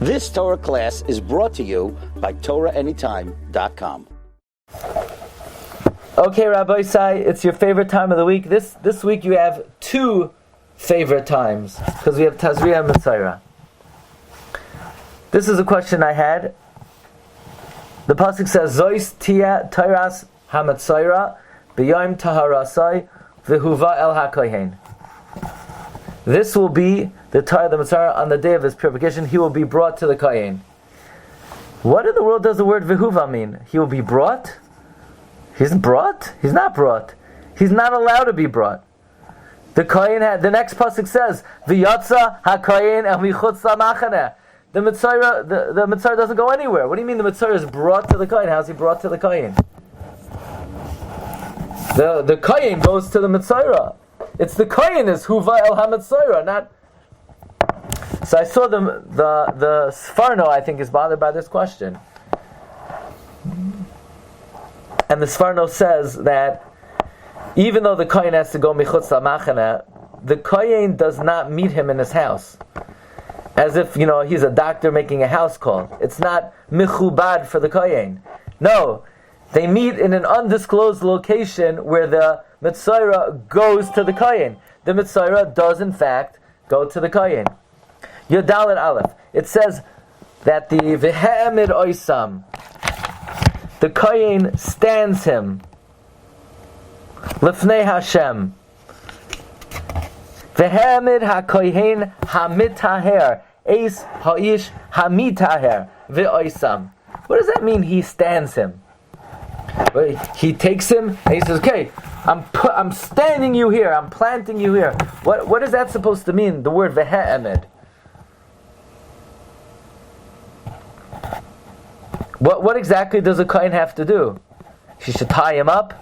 This Torah class is brought to you by TorahAnytime.com. Okay, Rabbi Isai, it's your favorite time of the week. This week you have two favorite times, because we have Tazria and Metzorah. This is a question I had. The pasuk says, Zois tia tairas ha-Metzorah b'yom taharasai v'huva el ha-kohen. This will be the Torah of the Metzorah on the day of his purification. He will be brought to the kohen. What in the world does the word v'huva mean? He will be brought? He's brought? He's not brought. He's not allowed to be brought. The kohen the next pasuk says, V'yatza ha-kohen el michutz la-machaneh. The Metzorah doesn't go anywhere. What do you mean the Metzorah is brought to the kohen? How's he brought to the kohen? The kohen goes to the Metzorah. It's the kohen is huva el ha-Metzorah, not. So I saw the Sfarno, I think, is bothered by this question. And the Sfarno says that even though the kohen has to go michutz la-machaneh, the kohen does not meet him in his house. As if, he's a doctor making a house call. It's not michubad for the kohen. No, they meet in an undisclosed location where the Metzorah goes to the kohen. The Metzorah does in fact go to the kohen. Yodalet Aleph. It says that the V'he'emid Oisam, the kohen stands him Lifnei Hashem. V'he'emid ha-kohen ha-mitaher eis ha'ish ha-mitaher v'oisam. What does that mean? He stands him. He takes him and he says, "Okay, I'm standing you here. I'm planting you here." What is that supposed to mean? The word v'he'emid. What exactly does a kohen have to do? He should tie him up.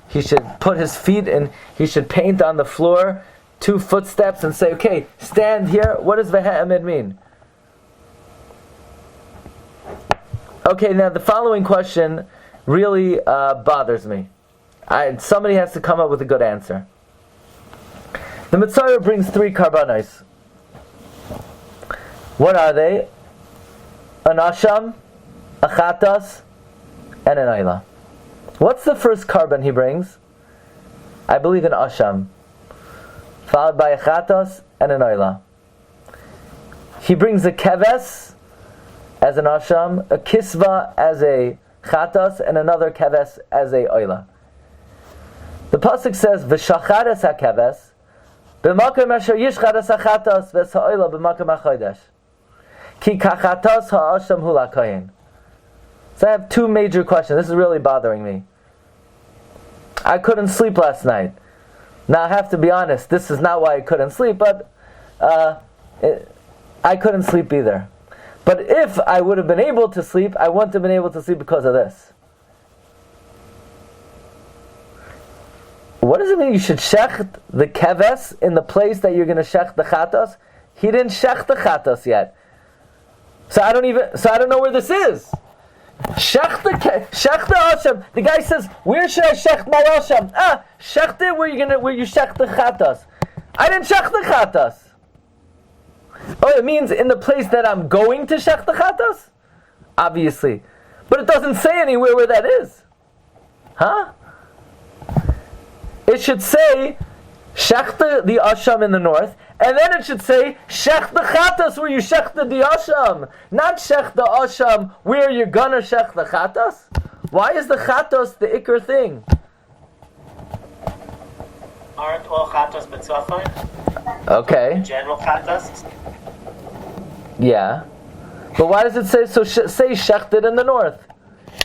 He should put his feet in. He should paint on the floor 2 footsteps and say, "Okay, stand here." What does v'he'emid mean? Okay, now the following question really bothers me. Somebody has to come up with a good answer. The Metzorah brings 3 karbanos. What are they? An asham, a chatas, and an ayla. What's the first carbon he brings? I believe an asham, followed by a chatas and an ayla. He brings a keves as an asham, a kisva as a chatas, and another keves as a ayla. The pasuk says, "V'shachares ha-keves b'makom asher yishchares ha-chatas v'es ha-ayla b'makom ha-chodesh ki kachatas ha-asham hu la-kohen." So I have 2 major questions. This is really bothering me. I couldn't sleep last night. Now I have to be honest, this is not why I couldn't sleep, but I couldn't sleep either. But if I would have been able to sleep, I wouldn't have been able to sleep because of this. What does it mean you should shecht the keves in the place that you're going to shecht the chatas? He didn't shecht the chatas yet. So I don't know where this is. Shech the asham. The guy says, "Where should I shech my asham?" Shech it where you shech the chatas. I didn't shech the chatas. Oh, it means in the place that I'm going to shech the chatas? Obviously. But it doesn't say anywhere where that is. Huh? It should say shech the asham in the north, and then it should say shech the chatas where you shech the asham, not shech the asham where you're gonna shech the chatas. Why is the chatas the ikr thing? Aren't all chatas betzafon? Okay. General chatas. Yeah, but why does it say so? Say shech it in the north.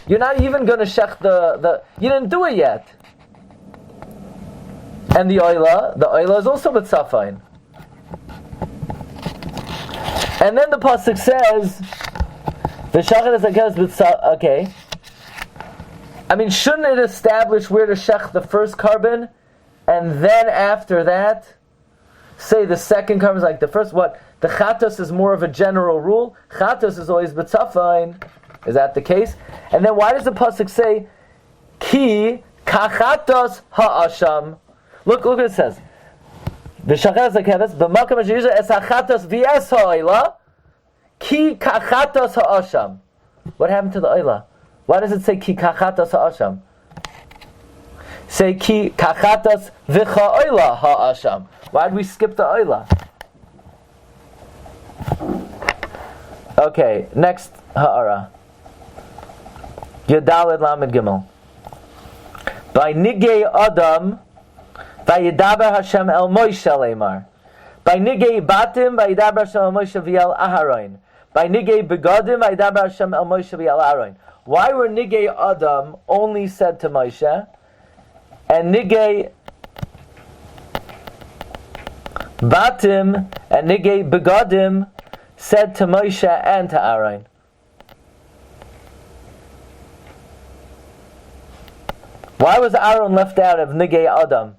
You're not even gonna shech the. You didn't do it yet. And the oila is also betzafon. And then the pasuk says, "V'shachet es hakevas b'tzaf." Okay. I mean, shouldn't it establish where to shech the first carbon, and then after that, say the second carbon is like the first? What? The chatos is more of a general rule. Chatos is always betzafon. Is that the case? And then why does the pasuk say, "Ki kachatos ha'asham"? Look what it says. V'shachet es hakevas b'makam asher yizah es hachatos v'es ha'oila ki kachatas ha'asham. What happened to the oila? Why does it say ki kachatas ha'asham? Say ki kachatas v'cha oila ha'asham. Why did we skip the oila? Okay, next ha'ara. Yadalid Lamed Gimel. By Nigei Adam, Vayidaber Hashem El Moshe Leimar. By Nigei Batim, Vayidaber Hashem El Moshe V'El Aharon. By Nigei Begadim, Vayidaber Hashem El Moshe V'El Aharon. Why were Nigei Adam only said to Moshe, and Nigei Batim and Nigei Begadim said to Moshe and to Aaron? Why was Aaron left out of Nigei Adam?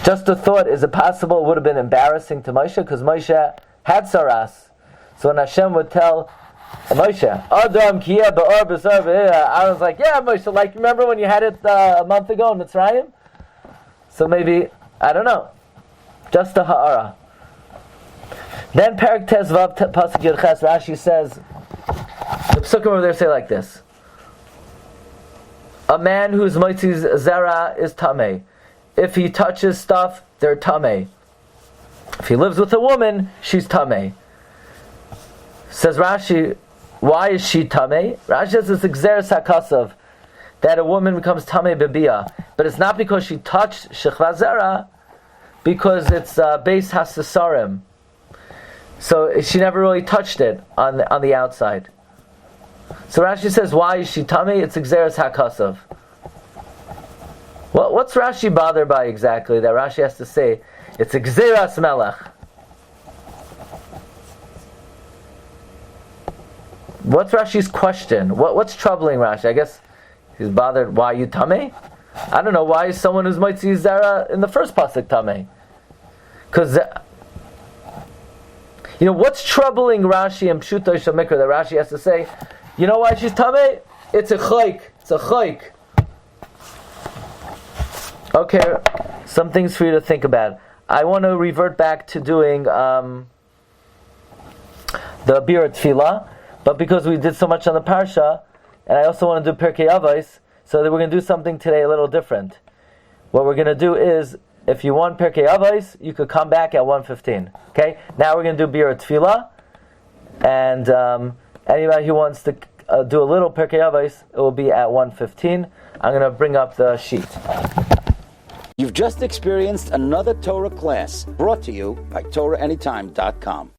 Just a thought, is it possible it would have been embarrassing to Moshe? Because Moshe had saras. So when Hashem would tell Moshe, Adam kiyeh ba'or b'sar v'eh, Aaron's like, yeah Moshe, like remember when you had it a month ago in Mitzrayim? So maybe, I don't know. Just a ha'ara. Then Perek Tezvav Pasuk Yud Ches, Rashi says, the Psukim over there say like this: a man whose motzi's zera is tamei. If he touches stuff, they're tamei. If he lives with a woman, she's tamei. Says Rashi, why is she tamei? Rashi says it's exeres hakasav, that a woman becomes tamei bebia, but it's not because she touched shechva zera, because it's beis hasasarim. So she never really touched it on the outside. So Rashi says, why is she tamei? It's exeres hakasav. Well, what's Rashi bothered by exactly? That Rashi has to say, it's exeras melech. What's Rashi's question? What's troubling Rashi? I guess he's bothered, why you tamei? I don't know, why is someone who's motzi zera in the first pasuk tamei? Because what's troubling Rashi and Pshuto Shamikra that Rashi has to say, you know why she's tamei? It's a chayk. It's a chayk. Okay, some things for you to think about. I want to revert back to doing the Bir Tefillah, but because we did so much on the Parsha, and I also want to do Pirkei Avos, so that we're going to do something today a little different. What we're going to do is, if you want Pirkei Avos, you could come back at 1:15. Okay? Now we're going to do Bir Tefillah, and anybody who wants to do a little Pirkei Avos, it will be at 1:15. I'm going to bring up the sheet. You've just experienced another Torah class brought to you by TorahAnytime.com.